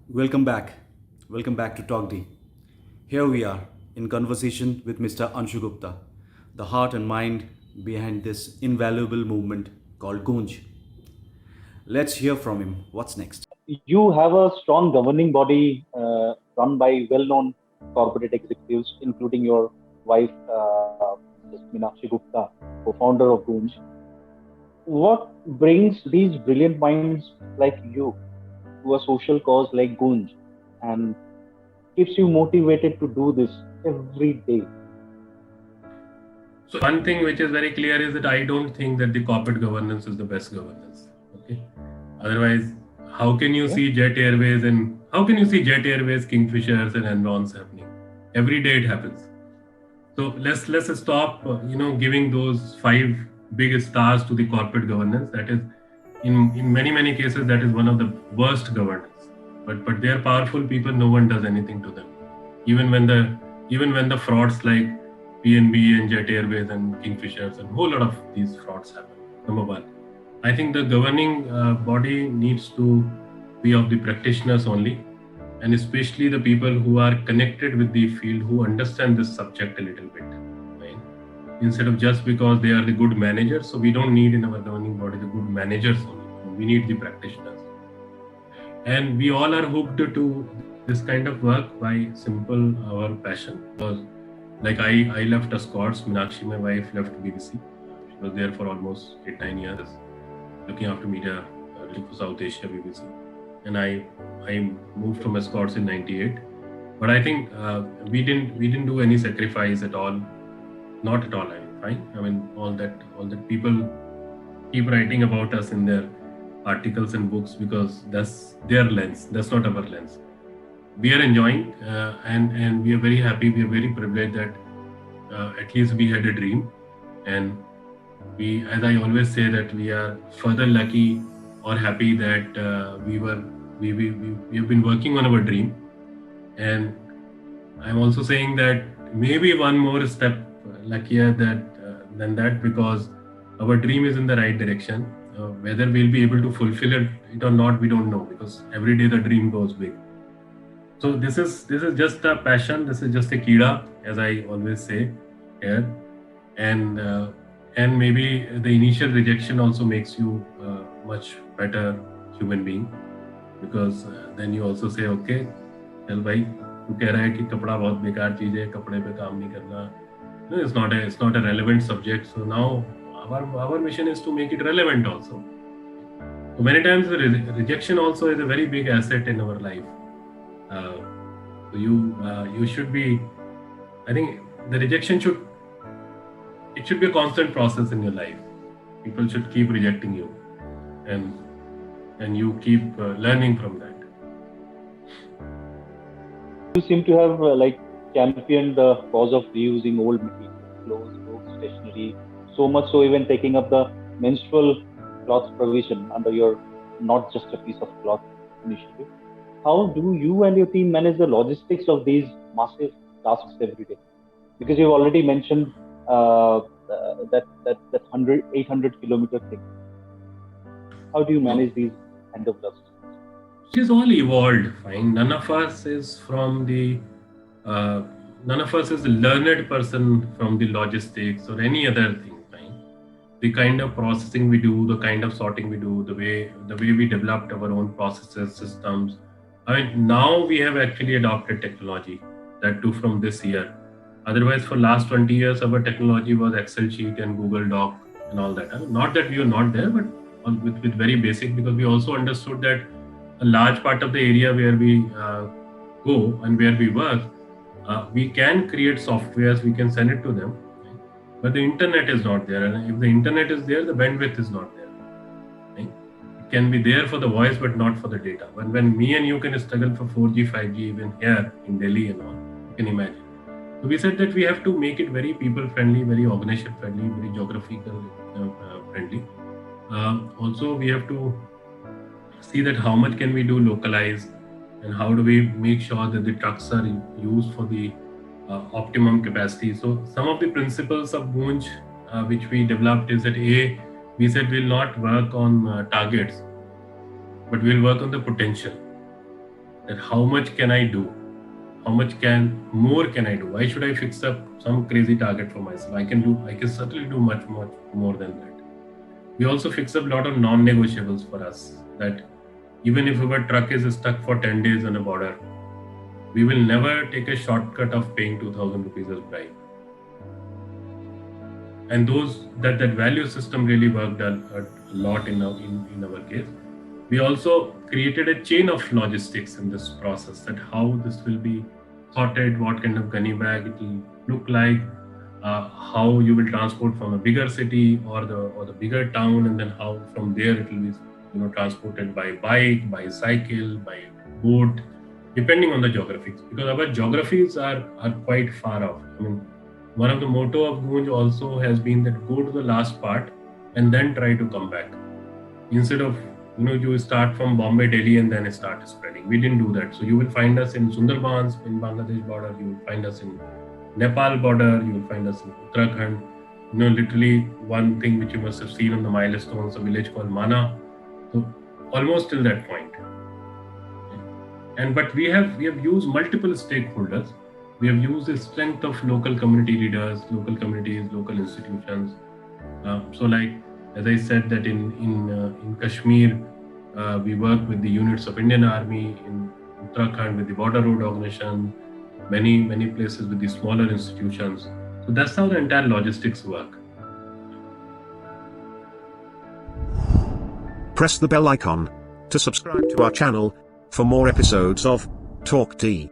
Welcome back. Welcome back to Talk D. Here we are in conversation with Mr. Anshu Gupta, the heart and mind behind this invaluable movement called Gunj. Let's hear from him. What's next? You have a strong governing body run by well-known corporate executives, including your wife, Mrs. Meenakshi Gupta, co-founder of Gunj. What brings these brilliant minds like you to a social cause like Gunj and keeps you motivated to do this every day? So one thing which is very clear is that I don't think that the corporate governance is the best governance. Okay. Otherwise, how can you Okay. see Jet Airways and how can you see Jet Airways, Kingfishers and Enrons happening? Every day it happens. So let's stop giving those five big stars to the corporate governance. That is in many cases that is one of the worst governance. But they are powerful people. No one does anything to them. Even when the even when the frauds like PNB and Jet Airways and Kingfishers and a whole lot of these frauds happen. Number one, I think the governing body needs to be of the practitioners only, and especially the people who are connected with the field, who understand this subject a little bit. Right? Instead of just because they are the good managers, so we don't need in our governing body the good managers only. We need the practitioners, and we all are hooked to this kind of work by simple our passion. Because like I left Escorts, Meenakshi, my wife, left BBC. She was there for almost 8-9 years, looking after media, for South Asia, BBC. And I moved from Escorts in '98. But I think we didn't do any sacrifice at all. Not at all. I mean, all that people keep writing about us in their articles and books because that's their lens. That's not our lens. We are enjoying and we are very happy. We are very privileged that at least we had a dream, and we, as I always say, that we are further lucky or happy that we have been working on our dream, and I'm also saying that maybe one more step luckier than that, because our dream is in the right direction. Whether we'll be able to fulfill it or not, we don't know, because every day the dream goes big. So this is just a passion. This is just a kida, as I always say here, and and maybe the initial rejection also makes you much better human being, because then you also say, okay, चल भाई तू कह रहा है कि कपड़ा बहुत बेकार चीज है, कपड़े पे काम नहीं करना. No, it's not a relevant subject. So now our mission is to make it relevant also. So many times the rejection also is a very big asset in our life. So you should be. I think the rejection should be a constant process in your life. People should keep rejecting you, and you keep learning from that. You seem to have championed the cause of reusing old materials, clothes, books, stationery, so much so even taking up the menstrual cloth provision under your not just a piece of cloth initiative. How do you and your team manage the logistics of these massive tasks every day? Because you've already mentioned that 800-kilometer thing. How do you No, manage these kind of logistics? it is all evolved. Fine. Uh, none of us is a learned person from the logistics or any other thing. Fine. The kind of processing we do, the kind of sorting we do, the way we developed our own processes, systems. I mean, now we have actually adopted technology, that too from this year. Otherwise, for last 20 years, our technology was Excel sheet and Google Doc and all that. Not that we were not there, but with very basic, because we also understood that a large part of the area where we go and where we work, we can create softwares, we can send it to them, but the internet is not there. And if the internet is there, the bandwidth is not there. Right? It can be there for the voice, but not for the data. When me and you can struggle for 4G, 5G, even here in Delhi and all, you can imagine. So we said that we have to make it very people friendly, very organization friendly, very geographical friendly. Also, we have to see that how much can we do localized, and how do we make sure that the trucks are used for the optimum capacity. So some of the principles of Gunj which we developed is that we said we'll not work on targets. but we'll work on the potential. That how much can I do? How much more can I do? Why should I fix up some crazy target for myself? I can certainly do much more than that. We also fix up a lot of non-negotiables for us, that even if our truck is stuck for 10 days on a border, we will never take a shortcut of paying 2,000 rupees as bribe. And that value system really worked a lot in our case. We also created a chain of logistics in this process, that how this will be sorted, what kind of gunny bag it will look like, how you will transport from a bigger city or the bigger town, and then how from there it will be transported by bike, by cycle, by boat, depending on the geographies, because our geographies are quite far off. I mean, one of the motto of Goonj also has been that go to the last part and then try to come back. Instead of you start from Bombay, Delhi, and then start spreading. We didn't do that. So you will find us in Sundarbans, in Bangladesh border. You will find us in Nepal border. You will find us in Uttarakhand. Literally one thing which you must have seen on the milestones, a village called Mana. So almost till that point. But we have used multiple stakeholders. We have used the strength of local community leaders, local communities, local institutions. So like, as I said, that in Kashmir, we work with the units of Indian Army, in Uttarakhand with the Border Road Organization, many places with the smaller institutions. So that's how the entire logistics work. Press the bell icon to subscribe to our channel for more episodes of Talk D.